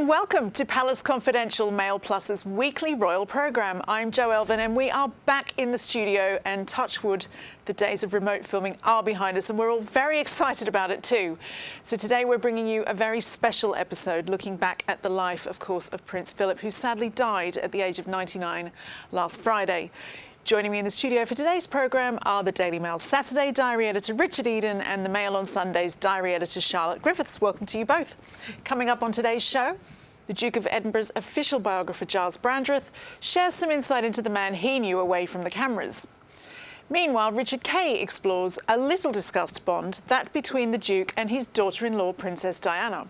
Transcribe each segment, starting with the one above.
And welcome to Palace Confidential Mail Plus's weekly royal programme. I'm Jo Elvin and we are back in the studio, and touch wood, the days of remote filming are behind us and we're all very excited about it too. So today we're bringing you a very special episode looking back at the life, of course, of Prince Philip, who sadly died at the age of 99 last Friday. Joining me in the studio for today's programme are the Daily Mail's Saturday diary editor Richard Eden and the Mail on Sunday's diary editor Charlotte Griffiths. Welcome to you both. Coming up on today's show, the Duke of Edinburgh's official biographer Gyles Brandreth shares some insight into the man he knew away from the cameras. Meanwhile, Richard Kay explores a little discussed bond, that between the Duke and his daughter-in-law Princess Diana.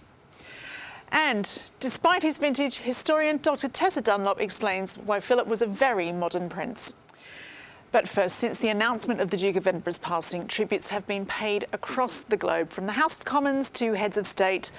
And despite his vintage, historian Dr Tessa Dunlop explains why Philip was a very modern prince. But first, since the announcement of the Duke of Edinburgh's passing, tributes have been paid across the globe, from the House of Commons to heads of state.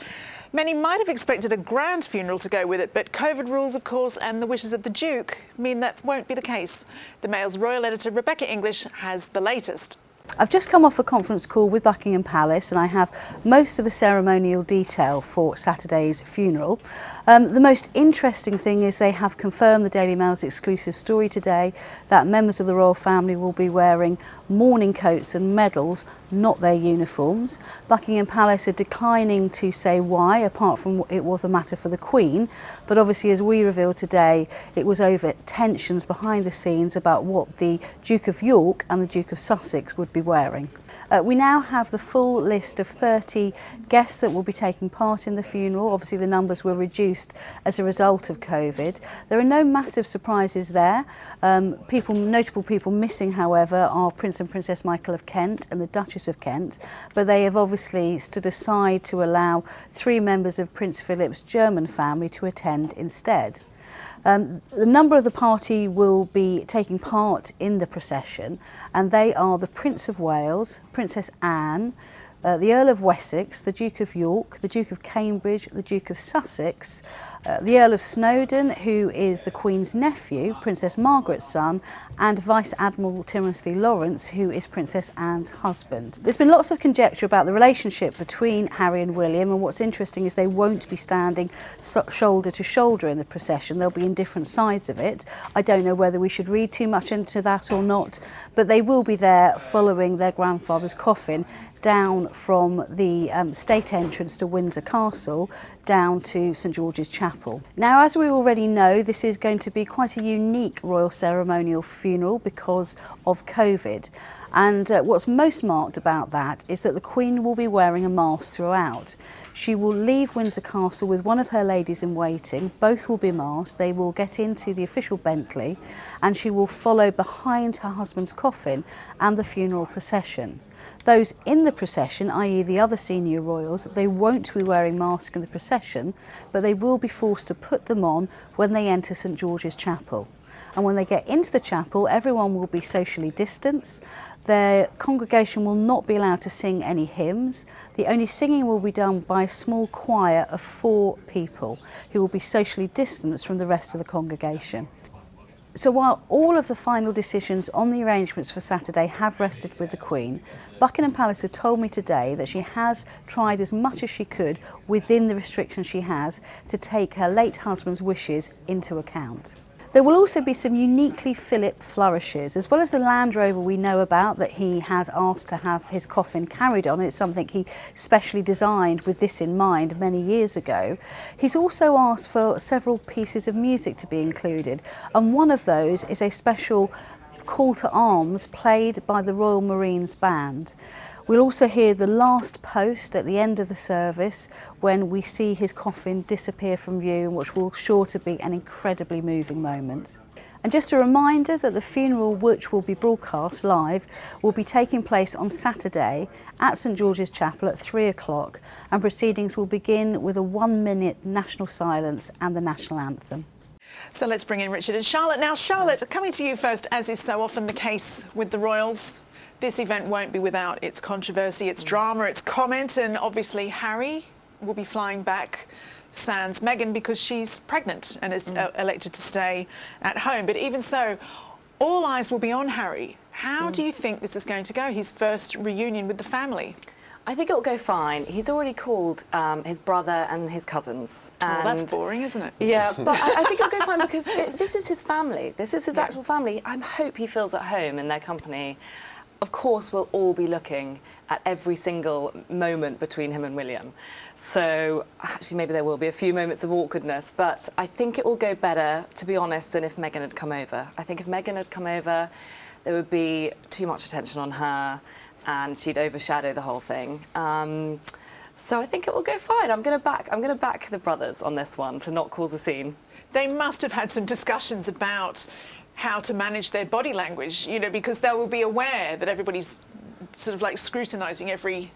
Many might have expected a grand funeral to go with it, but COVID rules, of course, and the wishes of the Duke mean that won't be the case. The Mail's royal editor Rebecca English has the latest. I've just come off a conference call with Buckingham Palace and I have most of the ceremonial detail for Saturday's funeral. The most interesting thing is they have confirmed the Daily Mail's exclusive story today that members of the royal family will be wearing mourning coats and medals, not their uniforms. Buckingham Palace are declining to say why, apart from it was a matter for the Queen, but obviously, as we revealed today, it was over tensions behind the scenes about what the Duke of York and the Duke of Sussex would be wearing. We now have the full list of 30 guests that will be taking part in the funeral. Obviously the numbers were reduced as a result of COVID. There are no massive surprises there. Notable people missing, however, are Prince and Princess Michael of Kent and the Duchess of Kent, but they have obviously stood aside to allow 3 members of Prince Philip's German family to attend instead. The number of the party will be taking part in the procession, and they are the Prince of Wales, Princess Anne, the Earl of Wessex, the Duke of York, the Duke of Cambridge, the Duke of Sussex, the Earl of Snowdon, who is the Queen's nephew, Princess Margaret's son, and Vice Admiral Timothy Lawrence, who is Princess Anne's husband. There's been lots of conjecture about the relationship between Harry and William, and what's interesting is they won't be standing shoulder to shoulder in the procession. They'll be in different sides of it. I don't know whether we should read too much into that or not, but they will be there following their grandfather's coffin down from the state entrance to Windsor Castle down to St George's Chapel. Now, as we already know, this is going to be quite a unique royal ceremonial funeral because of COVID. And what's most marked about that is that the Queen will be wearing a mask throughout. She will leave Windsor Castle with one of her ladies in waiting. Both will be masked. They will get into the official Bentley and she will follow behind her husband's coffin and the funeral procession. Those in the procession, i.e. the other senior royals, they won't be wearing masks in the procession, but they will be forced to put them on when they enter St George's Chapel. And when they get into the chapel, everyone will be socially distanced. Their congregation will not be allowed to sing any hymns. The only singing will be done by a small choir of 4 people who will be socially distanced from the rest of the congregation. So while all of the final decisions on the arrangements for Saturday have rested with the Queen, Buckingham Palace have told me today that she has tried as much as she could within the restrictions she has to take her late husband's wishes into account. There will also be some uniquely Philip flourishes, as well as the Land Rover we know about that he has asked to have his coffin carried on. It's something he specially designed with this in mind many years ago. He's also asked for several pieces of music to be included, and one of those is a special call to arms played by the Royal Marines Band. We'll also hear the last post at the end of the service when we see his coffin disappear from view, which will sure to be an incredibly moving moment. And just a reminder that the funeral, which will be broadcast live, will be taking place on Saturday at St George's Chapel at 3 o'clock, and proceedings will begin with a 1-minute national silence and the national anthem. So let's bring in Richard and Charlotte. Now, Charlotte, coming to you first, as is so often the case with the royals, this event won't be without its controversy, its drama, its comment, and obviously Harry will be flying back sans Meghan because she's pregnant and is elected to stay at home. But even so, all eyes will be on Harry. How do you think this is going to go, his first reunion with the family? I think it'll go fine. He's already called his brother and his cousins. And that's boring, isn't it? Yeah, but I think it'll go fine because this is his family. This is his actual family. I hope he feels at home in their company. Of course, we'll all be looking at every single moment between him and William. So actually, maybe there will be a few moments of awkwardness, but I think it will go better, to be honest, than if Meghan had come over. I think if Meghan had come over, there would be too much attention on her, and she'd overshadow the whole thing. So I think it will go fine. I'm going to back the brothers on this one to not cause a scene. They must have had some discussions about how to manage their body language, you know, because they will be aware that everybody's sort of like scrutinising every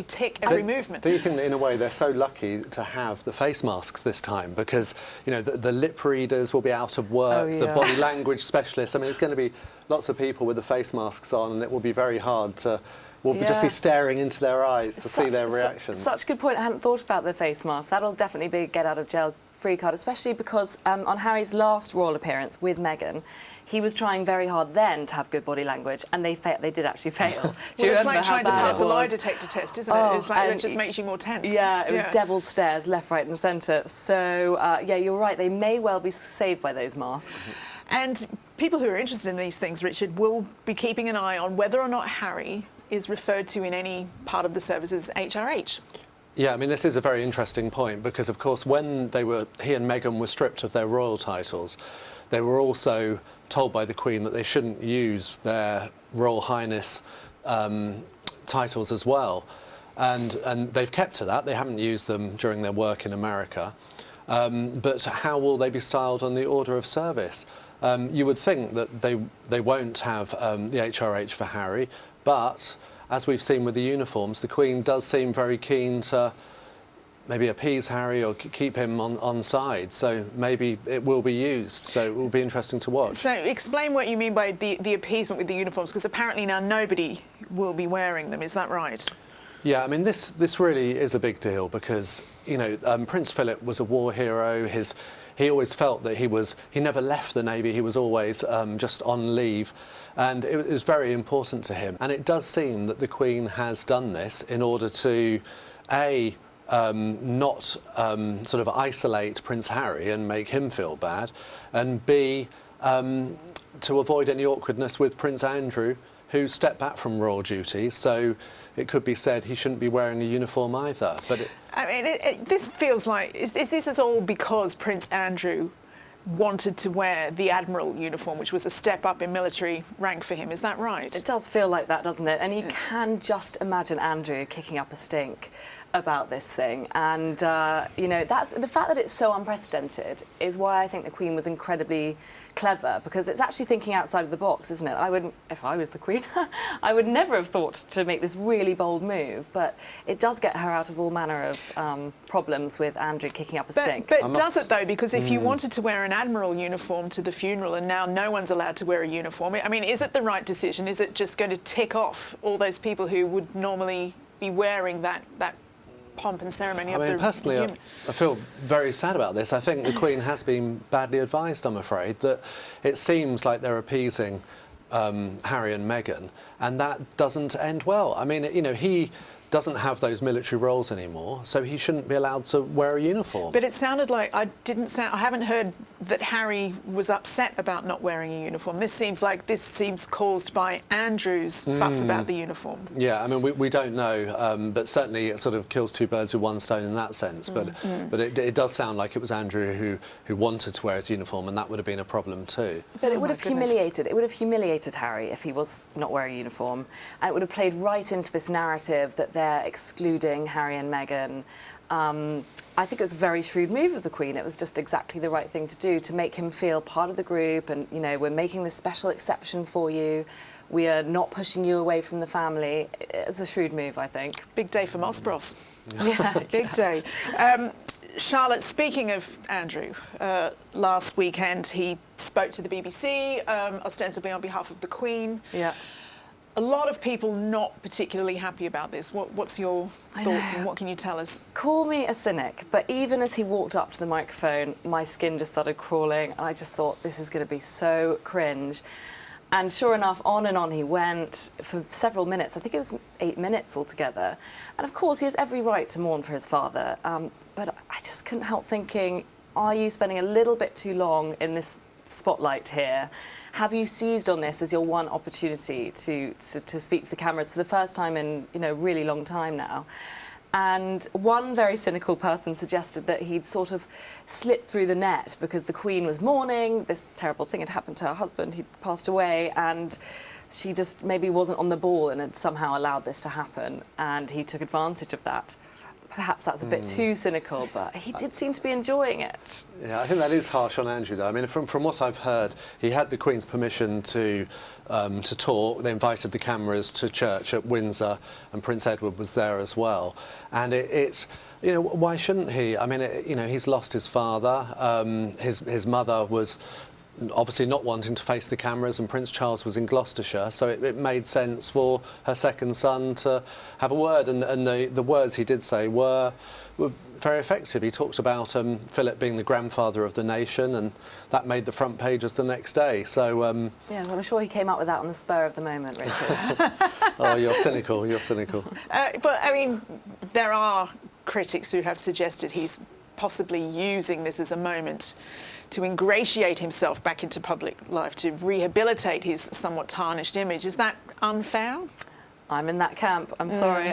tick, every movement. Do you think that in a way they're so lucky to have the face masks this time, because you know the lip readers will be out of work, the body language specialists. I mean, it's going to be lots of people with the face masks on, and it will be very hard to. We'll just be staring into their eyes to see their reactions. Such a good point. I hadn't thought about the face mask. That'll definitely be a get out of jail free card, especially because on Harry's last royal appearance with Meghan, he was trying very hard then to have good body language, and they did actually fail. Do you it's remember like trying to how bad pass a lie detector test, isn't it? It's like it just makes you more tense. Yeah, it was devil's stares, left, right and centre. So, yeah, you're right, they may well be saved by those masks. And people who are interested in these things, Richard, will be keeping an eye on whether or not Harry is referred to in any part of the service as HRH. Yeah, I mean, this is a very interesting point because, of course, when he and Meghan were stripped of their royal titles, they were also told by the Queen that they shouldn't use their Royal Highness titles as well. And they've kept to that. They haven't used them during their work in America. But how will they be styled on the order of service? You would think that they won't have the HRH for Harry, but as we've seen with the uniforms, the Queen does seem very keen to maybe appease Harry or keep him on side. So maybe it will be used. So it will be interesting to watch. So explain what you mean by the appeasement with the uniforms, because apparently now nobody will be wearing them. Is that right? Yeah, I mean, this really is a big deal because, you know, Prince Philip was a war hero. He always felt that he never left the Navy. He was always just on leave. And it was very important to him. And it does seem that the Queen has done this in order to, not sort of isolate Prince Harry and make him feel bad, and B, to avoid any awkwardness with Prince Andrew, who stepped back from royal duty. So it could be said he shouldn't be wearing a uniform either. But I mean, this feels like, this is all because Prince Andrew wanted to wear the Admiral uniform, which was a step up in military rank for him. Is that right? It does feel like that, doesn't it? And you can just imagine Andrew kicking up a stink about this thing. And, you know, that's the fact that it's so unprecedented is why I think the Queen was incredibly clever, because it's actually thinking outside of the box, isn't it? If I was the Queen, I would never have thought to make this really bold move, but it does get her out of all manner of problems with Andrew kicking up a stink. But does it, though? Because if you wanted to wear an Admiral uniform to the funeral and now no one's allowed to wear a uniform, I mean, is it the right decision? Is it just going to tick off all those people who would normally be wearing that pomp and ceremony? I mean, personally, I feel very sad about this. I think the Queen has been badly advised, I'm afraid, that it seems like they're appeasing Harry and Meghan, and that doesn't end well. I mean, you know, he doesn't have those military roles anymore, so he shouldn't be allowed to wear a uniform. But it sounded like I haven't heard that Harry was upset about not wearing a uniform. This seems caused by Andrew's fuss about the uniform. Yeah, I mean, we don't know, but certainly it sort of kills two birds with one stone in that sense. But it does sound like it was Andrew who wanted to wear his uniform, and that would have been a problem too. But it would have humiliated Harry if he was not wearing a uniform, and it would have played right into this narrative that they're excluding Harry and Meghan. I think it was a very shrewd move of the Queen. It was just exactly the right thing to do, to make him feel part of the group, and, you know, we're making this special exception for you. We are not pushing you away from the family. It's a shrewd move, I think. Big day for Moss Bros. Yeah, big day. Charlotte, speaking of Andrew, last weekend he spoke to the BBC, ostensibly on behalf of the Queen. Yeah. A lot of people not particularly happy about this. What's your thoughts and what can you tell us? Call me a cynic, but even as he walked up to the microphone, my skin just started crawling, and I just thought, this is going to be so cringe. And sure enough, on and on he went for several minutes. I think it was 8 minutes altogether. And of course, he has every right to mourn for his father. But I just couldn't help thinking, are you spending a little bit too long in this spotlight here? Have you seized on this as your one opportunity to speak to the cameras for the first time in, you know, really long time now? And one very cynical person suggested that he'd sort of slipped through the net because the Queen was mourning, this terrible thing had happened to her husband, he'd passed away, and she just maybe wasn't on the ball and had somehow allowed this to happen, and he took advantage of that. Perhaps that's a bit too cynical, but he did seem to be enjoying it. Yeah, I think that is harsh on Andrew, though. I mean, from what I've heard, he had the Queen's permission to talk. They invited the cameras to church at Windsor, and Prince Edward was there as well. And it you know, why shouldn't he? I mean, you know, he's lost his father. His mother was obviously not wanting to face the cameras, and Prince Charles was in Gloucestershire, so it made sense for her second son to have a word, and the words he did say were very effective. He talked about Philip being the grandfather of the nation, and that made the front pages the next day. So yeah, well, I'm sure he came up with that on the spur of the moment, Richard. Oh, you're cynical, you're cynical. But I mean, there are critics who have suggested he's possibly using this as a moment to ingratiate himself back into public life, to rehabilitate his somewhat tarnished image. Is that unfair? I'm in that camp. I'm sorry.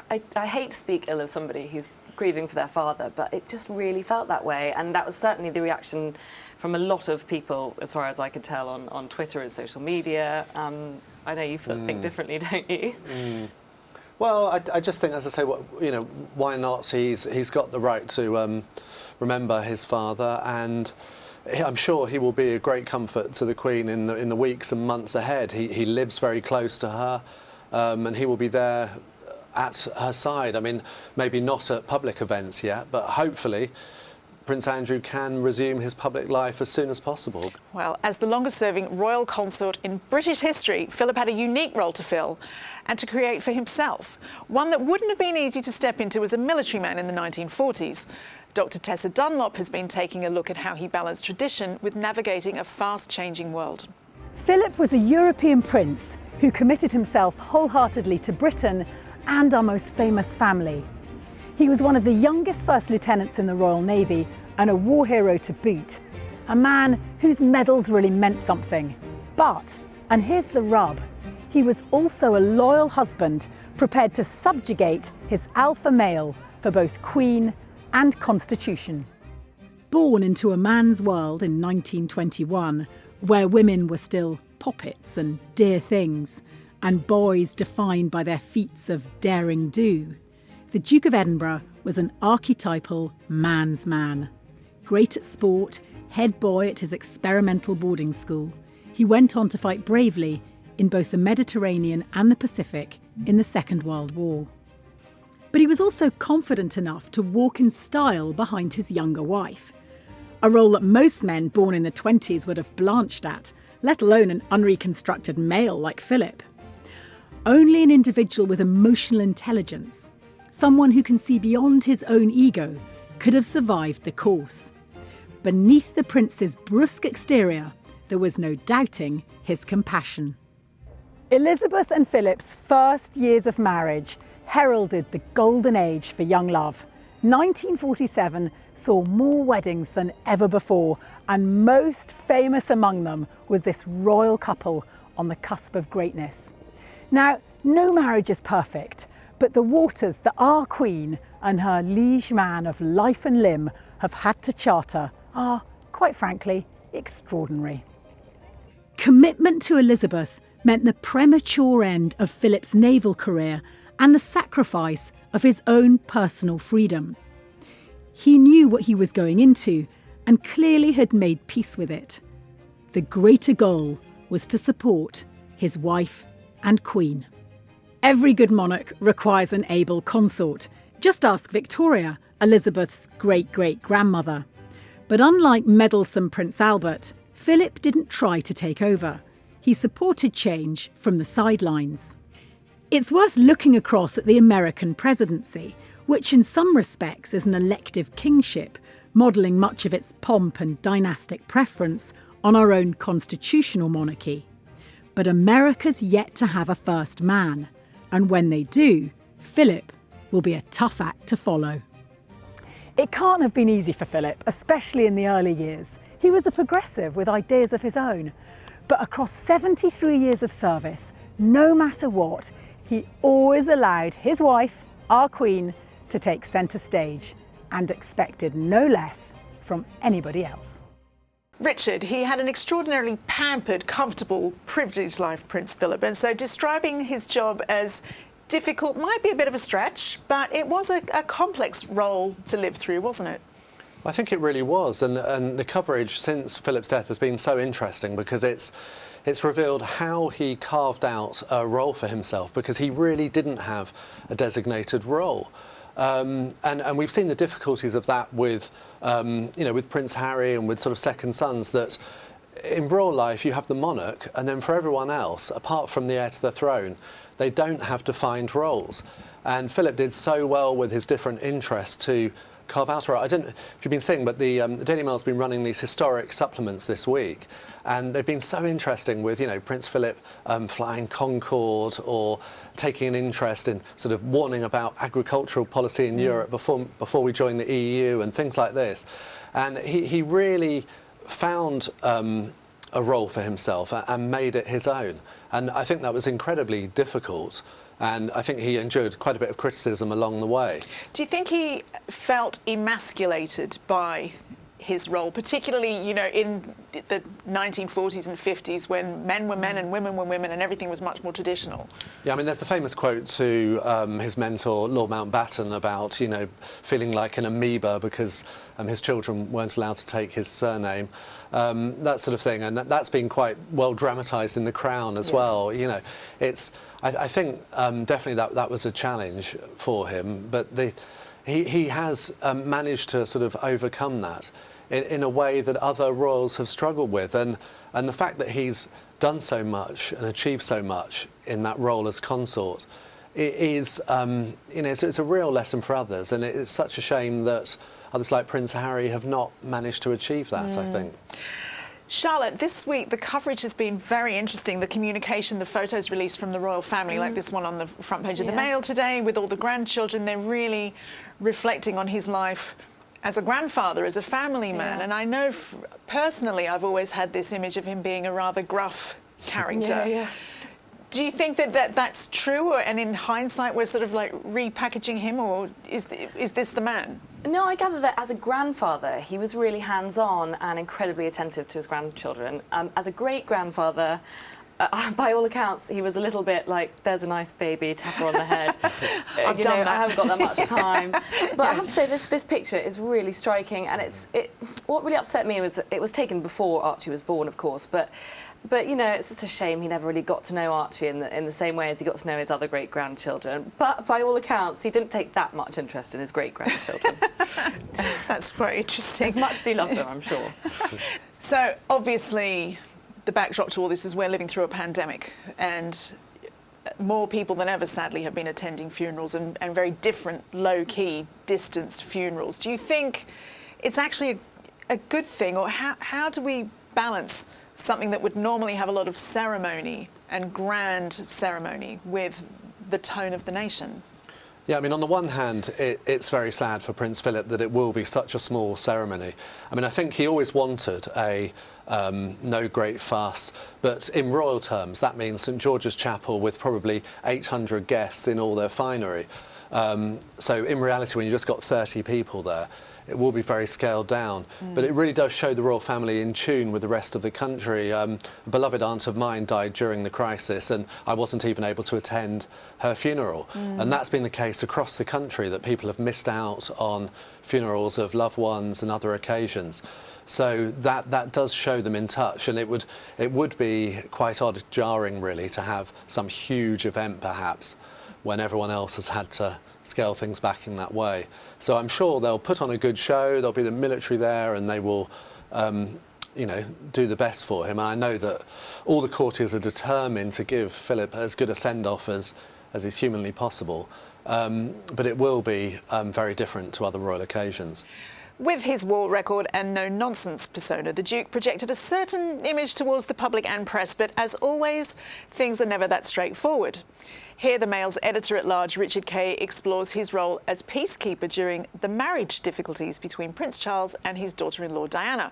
I hate to speak ill of somebody who's grieving for their father, but it just really felt that way. And that was certainly the reaction from a lot of people, as far as I could tell, on Twitter and social media. I know you think differently, don't you? Well, I just think, as I say, you know, why not? He's got the right to remember his father, and I'm sure he will be a great comfort to the Queen in the weeks and months ahead. He lives very close to her, and he will be there at her side. I mean, maybe not at public events yet, but hopefully Prince Andrew can resume his public life as soon as possible. Well, as the longest-serving royal consort in British history, Philip had a unique role to fill and to create for himself, one that wouldn't have been easy to step into as a military man in the 1940s. Dr Tessa Dunlop has been taking a look at how he balanced tradition with navigating a fast-changing world. Philip was a European prince who committed himself wholeheartedly to Britain and our most famous family. He was one of the youngest first lieutenants in the Royal Navy and a war hero to boot, a man whose medals really meant something. But, and here's the rub, he was also a loyal husband prepared to subjugate his alpha male for both Queen and Constitution. Born into a man's world in 1921, where women were still poppets and dear things, and boys defined by their feats of daring do, the Duke of Edinburgh was an archetypal man's man. Great at sport, head boy at his experimental boarding school, he went on to fight bravely in both the Mediterranean and the Pacific in the Second World War. But he was also confident enough to walk in style behind his younger wife, a role that most men born in the 20s would have blanched at, let alone an unreconstructed male like Philip. Only an individual with emotional intelligence, someone who can see beyond his own ego, could have survived the course. Beneath the prince's brusque exterior, there was no doubting his compassion. Elizabeth and Philip's first years of marriage heralded the golden age for young love. 1947 saw more weddings than ever before, and most famous among them was this royal couple on the cusp of greatness. Now, no marriage is perfect, but the waters that our Queen and her liege man of life and limb have had to charter are, quite frankly, extraordinary. Commitment to Elizabeth meant the premature end of Philip's naval career and the sacrifice of his own personal freedom. He knew what he was going into and clearly had made peace with it. The greater goal was to support his wife and Queen. Every good monarch requires an able consort. Just ask Victoria, Elizabeth's great-great-grandmother. But unlike meddlesome Prince Albert, Philip didn't try to take over. He supported change from the sidelines. It's worth looking across at the American presidency, which in some respects is an elective kingship, modelling much of its pomp and dynastic preference on our own constitutional monarchy. But America's yet to have a first man. And when they do, Philip will be a tough act to follow. It can't have been easy for Philip, especially in the early years. He was a progressive with ideas of his own. But across 73 years of service, no matter what, he always allowed his wife, our Queen, to take centre stage and expected no less from anybody else. Richard, he had an extraordinarily pampered, comfortable, privileged life, Prince Philip, and so describing his job as difficult might be a bit of a stretch, but it was a complex role to live through, wasn't it? I think it really was, and the coverage since Philip's death has been so interesting because it's revealed how he carved out a role for himself, because he really didn't have a designated role. And we've seen the difficulties of that with, with Prince Harry and with sort of second sons, that in royal life you have the monarch, and then for everyone else, apart from the heir to the throne, they don't have defined roles. And Philip did so well with his different interests to carve out a role. I don't know if you've been seeing, but the Daily Mail's been running these historic supplements this week, and they've been so interesting with, Prince Philip flying Concorde, or taking an interest in sort of warning about agricultural policy in Europe before we joined the EU and things like this. And he really found a role for himself and made it his own. And I think that was incredibly difficult. And I think he endured quite a bit of criticism along the way. Do you think he felt emasculated by his role, particularly, in the 1940s and 50s, when men were men and women were women and everything was much more traditional? Yeah, I mean, there's the famous quote to his mentor, Lord Mountbatten, about, feeling like an amoeba because his children weren't allowed to take his surname, that sort of thing. And that's been quite well dramatised in The Crown as well. I think definitely that was a challenge for him, but he has managed to sort of overcome that in a way that other royals have struggled with, and the fact that he's done so much and achieved so much in that role as consort is, it's a real lesson for others, and it's such a shame that others like Prince Harry have not managed to achieve that, I think. Charlotte, this week the coverage has been very interesting. The communication, the photos released from the royal family, like this one on the front page of the Mail today, with all the grandchildren, they're really reflecting on his life as a grandfather, as a family man. And I know personally I've always had this image of him being a rather gruff character. Do you think that that's true, and in hindsight we're sort of like repackaging him, or is this the man? No, I gather that as a grandfather, he was really hands-on and incredibly attentive to his grandchildren. As a great-grandfather, by all accounts, he was a little bit like, there's a nice baby, tap her on the head. I've done that. I haven't got that much time. But I have to say, this picture is really striking, and what really upset me was it was taken before Archie was born, of course, but it's just a shame he never really got to know Archie in the same way as he got to know his other great-grandchildren. But by all accounts, he didn't take that much interest in his great-grandchildren. That's quite interesting. As much as he loved them, I'm sure. So, obviously, the backdrop to all this is we're living through a pandemic, and more people than ever, sadly, have been attending funerals, and very different, low-key, distanced funerals. Do you think it's actually a good thing, or how do we balance something that would normally have a lot of ceremony and grand ceremony with the tone of the nation? Yeah, I mean, on the one hand, it's very sad for Prince Philip that it will be such a small ceremony. I mean, I think he always wanted a no great fuss, but in royal terms, that means St George's Chapel with probably 800 guests in all their finery. So in reality, when you've just got 30 people there, it will be very scaled down. But it really does show the royal family in tune with the rest of the country. A beloved aunt of mine died during the crisis, and I wasn't even able to attend her funeral. And that's been the case across the country, that people have missed out on funerals of loved ones and other occasions. So that does show them in touch, and it would be quite odd, jarring really, to have some huge event perhaps when everyone else has had to scale things back in that way. So I'm sure they'll put on a good show, there'll be the military there, and they will do the best for him. And I know that all the courtiers are determined to give Philip as good a send-off as is humanly possible, but it will be very different to other royal occasions. With his war record and no-nonsense persona, the Duke projected a certain image towards the public and press, but as always, things are never that straightforward. Here, the Mail's editor-at-large, Richard Kay, explores his role as peacekeeper during the marriage difficulties between Prince Charles and his daughter-in-law Diana,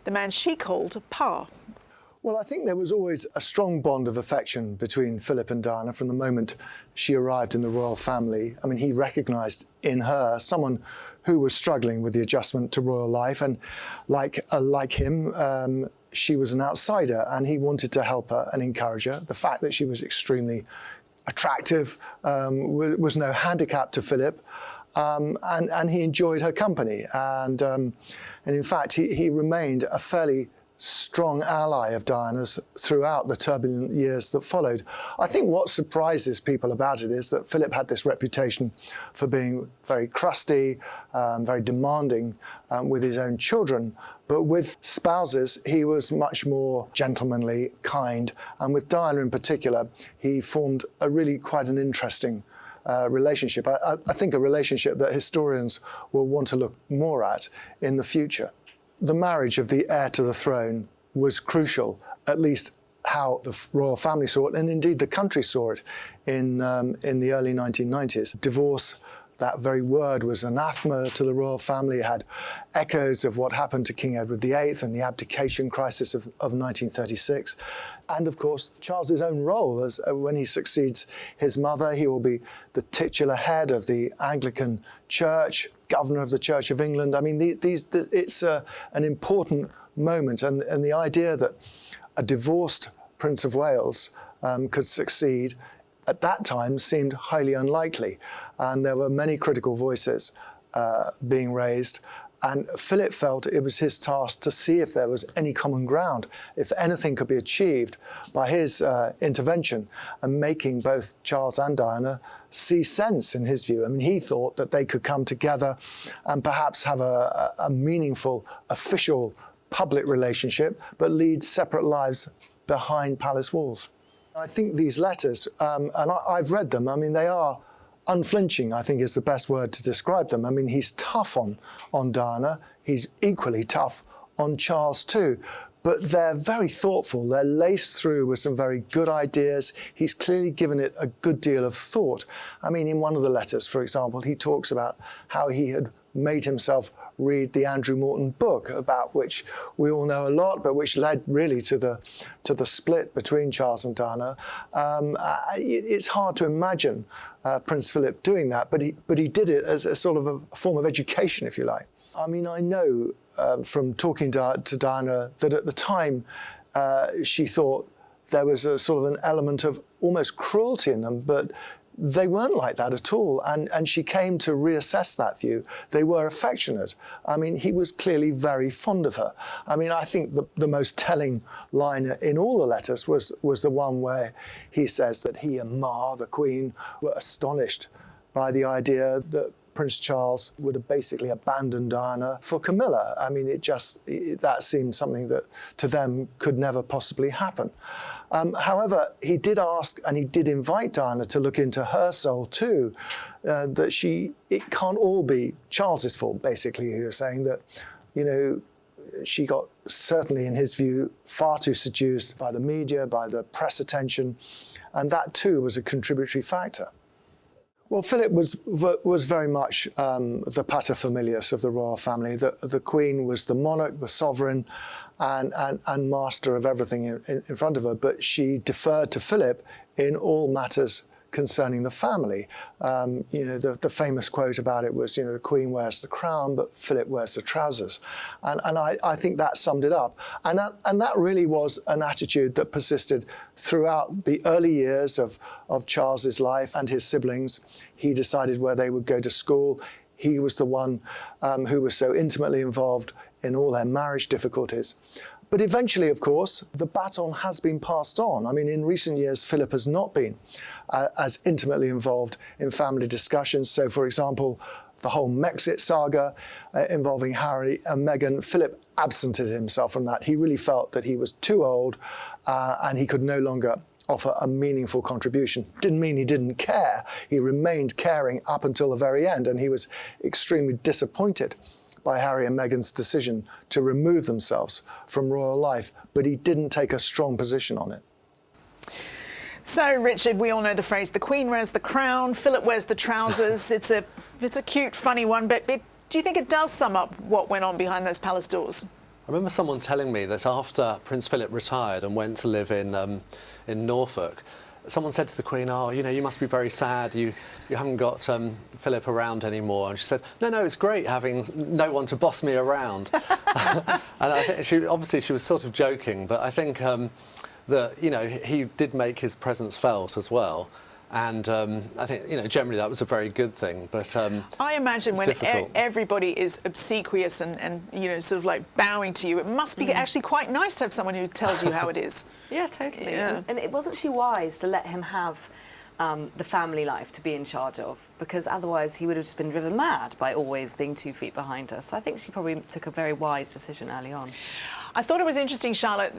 the man she called Pa. Well, I think there was always a strong bond of affection between Philip and Diana from the moment she arrived in the royal family. I mean, he recognised in her someone who was struggling with the adjustment to royal life, and like him, she was an outsider, and he wanted to help her and encourage her. The fact that she was extremely attractive was no handicap to Philip, and he enjoyed her company. And in fact, he remained a fairly strong ally of Diana's throughout the turbulent years that followed. I think what surprises people about it is that Philip had this reputation for being very crusty, very demanding with his own children, but with spouses he was much more gentlemanly, kind, and with Diana in particular he formed a really quite an interesting relationship. I think a relationship that historians will want to look more at in the future. The marriage of the heir to the throne was crucial, at least how the royal family saw it, and indeed the country saw it in the early 1990s. Divorce, that very word, was anathema to the royal family. It had echoes of what happened to King Edward VIII and the abdication crisis of 1936. And of course, Charles's own role as when he succeeds his mother, he will be the titular head of the Anglican Church, governor of the Church of England. I mean, it's an important moment, and the idea that a divorced Prince of Wales could succeed at that time seemed highly unlikely, and there were many critical voices being raised. And Philip felt it was his task to see if there was any common ground, if anything could be achieved by his intervention and making both Charles and Diana see sense in his view. I mean, he thought that they could come together and perhaps have a meaningful, official, public relationship, but lead separate lives behind palace walls. I think these letters, and I've read them, I mean, they are unflinching, I think is the best word to describe them. I mean, he's tough on Diana. He's equally tough on Charles too. But they're very thoughtful. They're laced through with some very good ideas. He's clearly given it a good deal of thought. I mean, in one of the letters, for example, he talks about how he had made himself read the Andrew Morton book, about which we all know a lot, but which led really to the split between Charles and Diana. It's hard to imagine Prince Philip doing that, but he did it as a sort of a form of education, if you like. I mean, I know from talking to Diana that at the time she thought there was a sort of an element of almost cruelty in them, but they weren't like that at all, and she came to reassess that view. They were affectionate. I mean, he was clearly very fond of her. I mean, I think the most telling line in all the letters was the one where he says that he and Ma, the Queen, were astonished by the idea that Prince Charles would have basically abandoned Diana for Camilla. I mean, that seemed something that to them could never possibly happen. However, he did ask and he did invite Diana to look into her soul too, that it can't all be Charles's fault, basically. He was saying that, you know, she got, certainly in his view, far too seduced by the media, by the press attention, and that too was a contributory factor. Well, Philip was very much the paterfamilias of the royal family. The Queen was the monarch, the sovereign, and master of everything in front of her, but she deferred to Philip in all matters concerning the family. You know, the famous quote about it was, you know, the Queen wears the crown, but Philip wears the trousers. And I think that summed it up. And that really was an attitude that persisted throughout the early years of Charles's life and his siblings. He decided where they would go to school. He was the one who was so intimately involved in all their marriage difficulties. But eventually, of course, the baton has been passed on. I mean, in recent years, Philip has not been as intimately involved in family discussions. So, for example, the whole Brexit saga involving Harry and Meghan, Philip absented himself from that. He really felt that he was too old and he could no longer offer a meaningful contribution. Didn't mean he didn't care. He remained caring up until the very end, and he was extremely disappointed by Harry and Meghan's decision to remove themselves from royal life, but he didn't take a strong position on it. So, Richard, we all know the phrase, the Queen wears the crown, Philip wears the trousers. It's a cute, funny one, but do you think it does sum up what went on behind those palace doors? I remember someone telling me that after Prince Philip retired and went to live in Norfolk, someone said to the Queen, "Oh, you know, you must be very sad. You haven't got Philip around anymore." And she said, "No, it's great having no one to boss me around." And I think she was sort of joking, but I think that, you know, he did make his presence felt as well. And I think, you know, generally that was a very good thing. But I imagine when everybody is obsequious and, you know, sort of like bowing to you, it must be actually quite nice to have someone who tells you how it is. Yeah, totally. Yeah. And wasn't she wise to let him have the family life to be in charge of? Because otherwise he would have just been driven mad by always being 2 feet behind her. So I think she probably took a very wise decision early on. I thought it was interesting, Charlotte,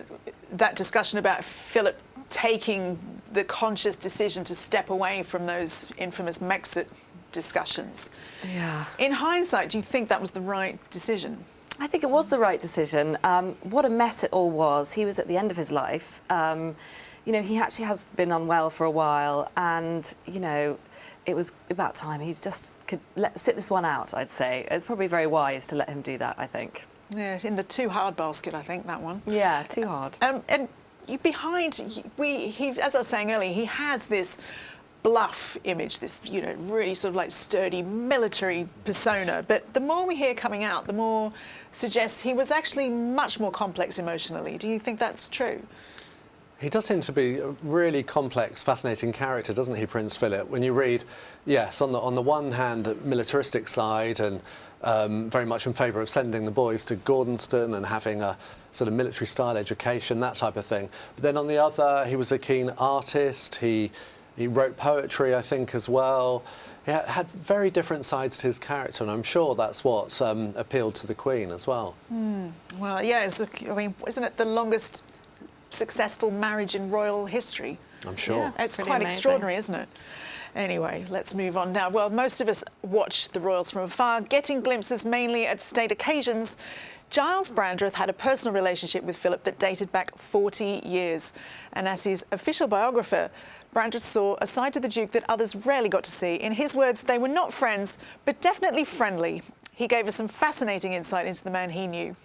that discussion about Philip taking the conscious decision to step away from those infamous Brexit discussions. Yeah. In hindsight, do you think that was the right decision? I think it was the right decision. What a mess it all was. He was at the end of his life. You know, he actually has been unwell for a while, and, you know, it was about time he just could sit this one out, I'd say. It's probably very wise to let him do that, I think. Yeah, in the too hard basket, I think, that one. Yeah, too hard. And as I was saying earlier, he has this bluff image, this, you know, really sort of like sturdy military persona. But the more we hear coming out, the more suggests he was actually much more complex emotionally. Do you think that's true? he does seem to be a really complex, fascinating character, doesn't he, Prince Philip? When you read, yes, on the one hand, the militaristic side, and very much in favour of sending the boys to Gordonston and having a sort of military-style education, that type of thing. But then on the other, he was a keen artist. He wrote poetry, I think, as well. He had very different sides to his character, and I'm sure that's what appealed to the Queen as well. Well, yeah, I mean, isn't it the longest successful marriage in royal history? I'm sure. Yeah, it's Pretty quite amazing. extraordinary, isn't it? Anyway, let's move on now. Well, most of us watch the royals from afar, getting glimpses mainly at state occasions. Gyles Brandreth had a personal relationship with Philip that dated back 40 years. And as his official biographer, Brandreth saw a side to the Duke that others rarely got to see. In his words, they were not friends, but definitely friendly. He gave us some fascinating insight into the man he knew.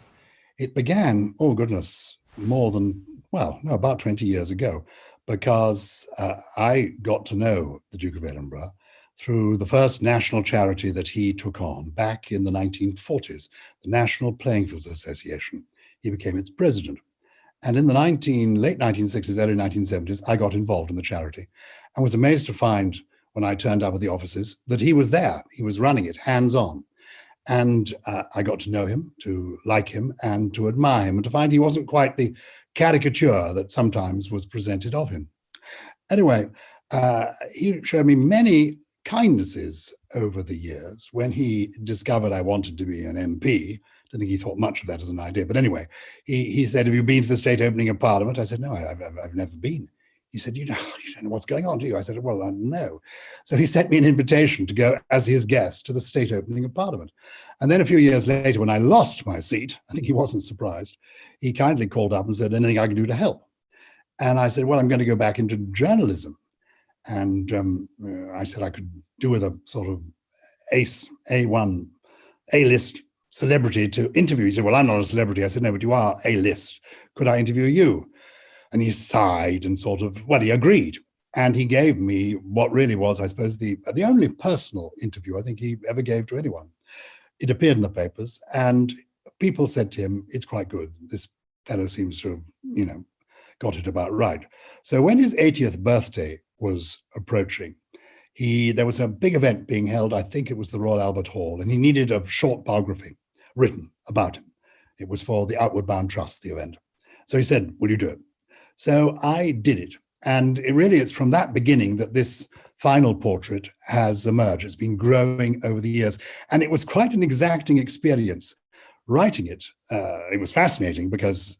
It began, oh goodness, more than, well, no, about 20 years ago, because I got to know the Duke of Edinburgh through the first national charity that he took on back in the 1940s, the National Playing Fields Association. He became its president. And in the late 1960s, early 1970s, I got involved in the charity and was amazed to find when I turned up at the offices that he was there. He was running it hands-on. And I got to know him, to like him, and to admire him, and to find he wasn't quite the caricature that sometimes was presented of him. Anyway, he showed me many kindnesses over the years. When he discovered I wanted to be an MP, I don't think he thought much of that as an idea. But anyway, he said, "Have you been to the state opening of Parliament?" I said, "No, I've never been." He said, you don't know what's going on, do you? I said, well, no. So he sent me an invitation to go as his guest to the state opening of Parliament. And then a few years later, when I lost my seat, I think he wasn't surprised, he kindly called up and said, "Anything I can do to help?" And I said, well, I'm going to go back into journalism. And I said I could do with a sort of A1, A-list celebrity to interview. He said, well, I'm not a celebrity. I said, no, but you are A-list. Could I interview you? And he sighed and sort of, well, he agreed. And he gave me what really was, I suppose, the only personal interview I think he ever gave to anyone. It appeared in the papers, and people said to him, it's quite good. This fellow seems to have, got it about right. So when his 80th birthday was approaching, there was a big event being held, I think it was the Royal Albert Hall, and he needed a short biography written about him. It was for the Outward Bound Trust, the event. So he said, will you do it? So I did it. And it's from that beginning that this final portrait has emerged. It's been growing over the years. And it was quite an exacting experience writing it, it was fascinating because,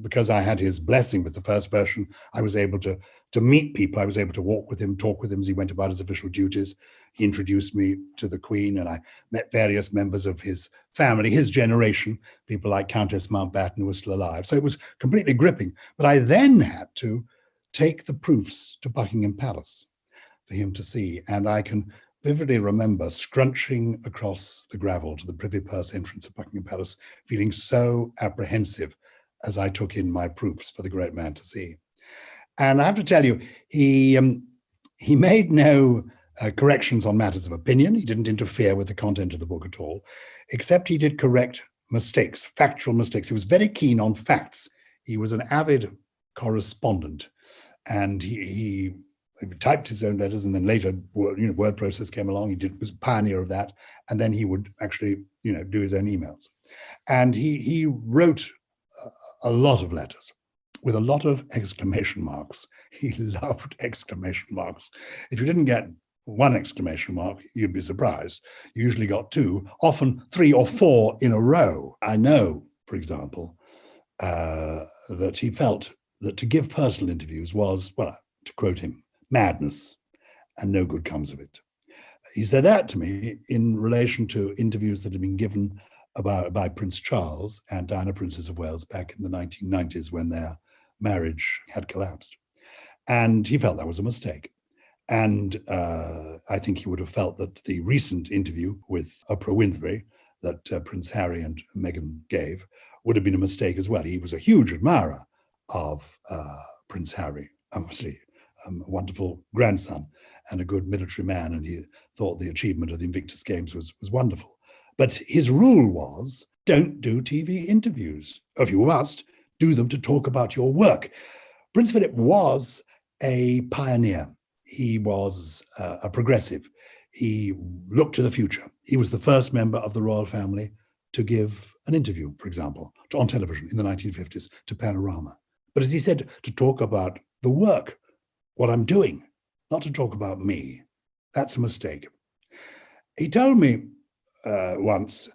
because I had his blessing with the first version, I was able to meet people. I was able to walk with him, talk with him as he went about his official duties. He introduced me to the Queen, and I met various members of his family, his generation, people like Countess Mountbatten, who was still alive. So it was completely gripping. But I then had to take the proofs to Buckingham Palace for him to see. And I can vividly remember scrunching across the gravel to the Privy Purse entrance of Buckingham Palace, feeling so apprehensive as I took in my proofs for the great man to see. And I have to tell you, he made no corrections on matters of opinion. He didn't interfere with the content of the book at all, except he did correct mistakes, factual mistakes. He was very keen on facts. He was an avid correspondent, and he typed his own letters, and then later, word process came along. He was a pioneer of that, and then he would actually, do his own emails. And he wrote a lot of letters with a lot of exclamation marks. He loved exclamation marks. If you didn't get one exclamation mark, you'd be surprised. You usually got two, often 3 or 4 in a row. I know, for example, that he felt that to give personal interviews was, well, to quote him, madness, and no good comes of it. He said that to me in relation to interviews that had been given by Prince Charles and Diana, Princess of Wales, back in the 1990s when their marriage had collapsed. And he felt that was a mistake. And I think he would have felt that the recent interview with Oprah Winfrey that Prince Harry and Meghan gave would have been a mistake as well. He was a huge admirer of Prince Harry, obviously a wonderful grandson and a good military man, and he thought the achievement of the Invictus Games was wonderful. But his rule was, don't do TV interviews. If you must, do them to talk about your work. Prince Philip was a pioneer. He was a progressive. He looked to the future. He was the first member of the royal family to give an interview, for example, on television in the 1950s to Panorama. But as he said, to talk about the work, what I'm doing, not to talk about me. That's a mistake. He told me once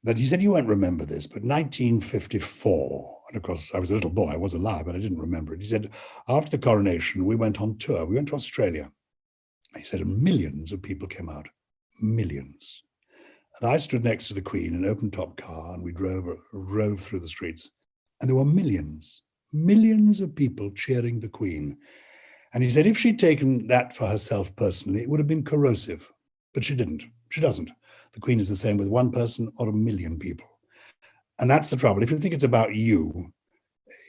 that he said, you won't remember this, but 1954, and of course I was a little boy, I was alive, but I didn't remember it. He said, after the coronation, we went on tour. We went to Australia. He said, and millions of people came out, millions. And I stood next to the Queen in an open-top car, and we drove through the streets, and there were millions of people cheering the Queen. And he said, if she'd taken that for herself personally, it would have been corrosive, but she didn't. She doesn't. The Queen is the same with one person or a million people. And that's the trouble. If you think it's about you,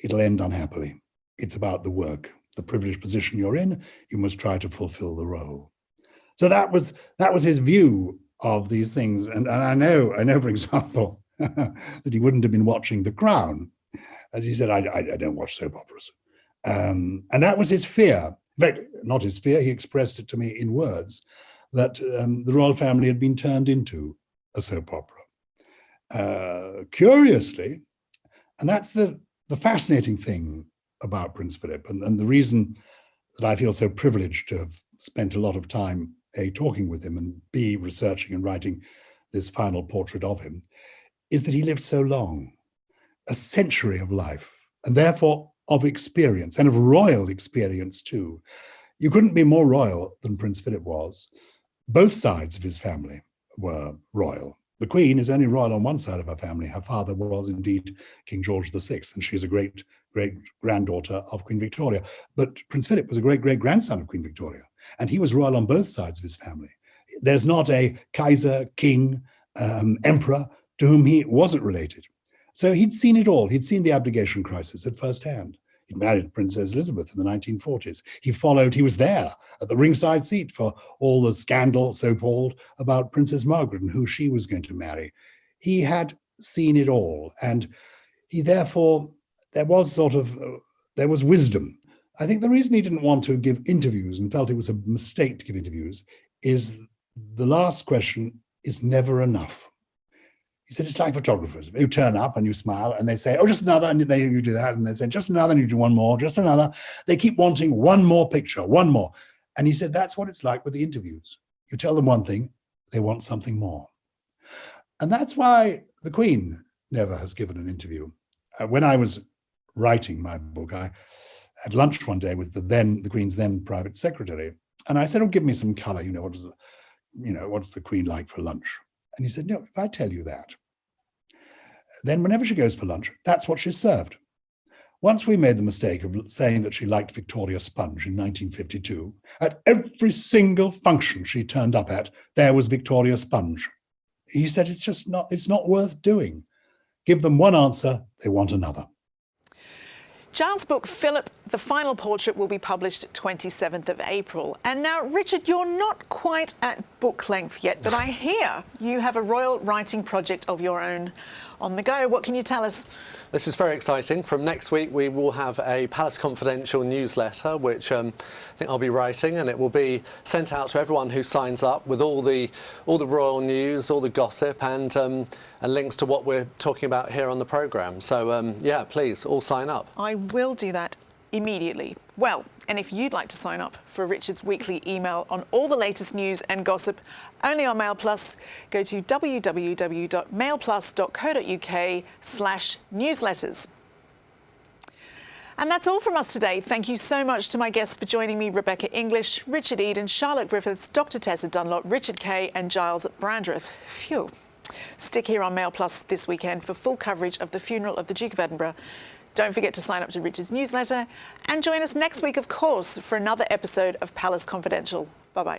it'll end unhappily. It's about the work, the privileged position you're in. You must try to fulfill the role. So that was his view of these things. And I know, for example, that he wouldn't have been watching The Crown. As he said, I don't watch soap operas. And that was his fear. In fact, not his fear, he expressed it to me in words, that the royal family had been turned into a soap opera. Curiously, and that's the fascinating thing about Prince Philip, and the reason that I feel so privileged to have spent a lot of time, A, talking with him, and B, researching and writing this final portrait of him, is that he lived so long, a century of life, and therefore of experience, and of royal experience too. You couldn't be more royal than Prince Philip was. Both sides of his family were royal. The Queen is only royal on one side of her family. Her father was indeed King George VI, and she's a great-great-granddaughter of Queen Victoria. But Prince Philip was a great-great-grandson of Queen Victoria, and he was royal on both sides of his family. There's not a Kaiser, king, emperor to whom he wasn't related. So he'd seen it all. He'd seen the abdication crisis at first hand. He married Princess Elizabeth in the 1940s. He was there at the ringside seat for all the scandal, so-called, about Princess Margaret and who she was going to marry. He had seen it all, and he therefore, there was wisdom. I think the reason he didn't want to give interviews and felt it was a mistake to give interviews is the last question is never enough. He said, it's like photographers. You turn up and you smile and they say, oh, just another, and then you do that. And they say, just another, and you do one more, just another. They keep wanting one more picture, one more. And he said, that's what it's like with the interviews. You tell them one thing, they want something more. And that's why the Queen never has given an interview. When I was writing my book, I had lunch one day with the Queen's then private secretary, and I said, "Oh, give me some colour. What's the Queen like for lunch?" And he said, "No, if I tell you that, then whenever she goes for lunch, that's what she's served." Once we made the mistake of saying that she liked Victoria Sponge in 1952, at every single function she turned up at, there was Victoria Sponge. He said, it's not worth doing. Give them one answer, they want another. Gyles' book, Philip, The Final Portrait, will be published 27th of April. And now, Richard, you're not quite at book length yet, but I hear you have a royal writing project of your own on the go. What can you tell us? This is very exciting. From next week, we will have a Palace Confidential newsletter, which I think I'll be writing, and it will be sent out to everyone who signs up with all the royal news, all the gossip, and links to what we're talking about here on the programme. So, yeah, please, all sign up. I will do that immediately. Well, and if you'd like to sign up for Richard's weekly email on all the latest news and gossip only on Mail Plus, go to www.mailplus.co.uk/newsletters. And that's all from us today. Thank you so much to my guests for joining me: Rebecca English, Richard Eden, Charlotte Griffiths, Dr Tessa Dunlop, Richard Kay and Gyles Brandreth. Phew. Stick here on Mail Plus this weekend for full coverage of the funeral of the Duke of Edinburgh. Don't forget to sign up to Richard's newsletter and join us next week, of course, for another episode of Palace Confidential. Bye-bye.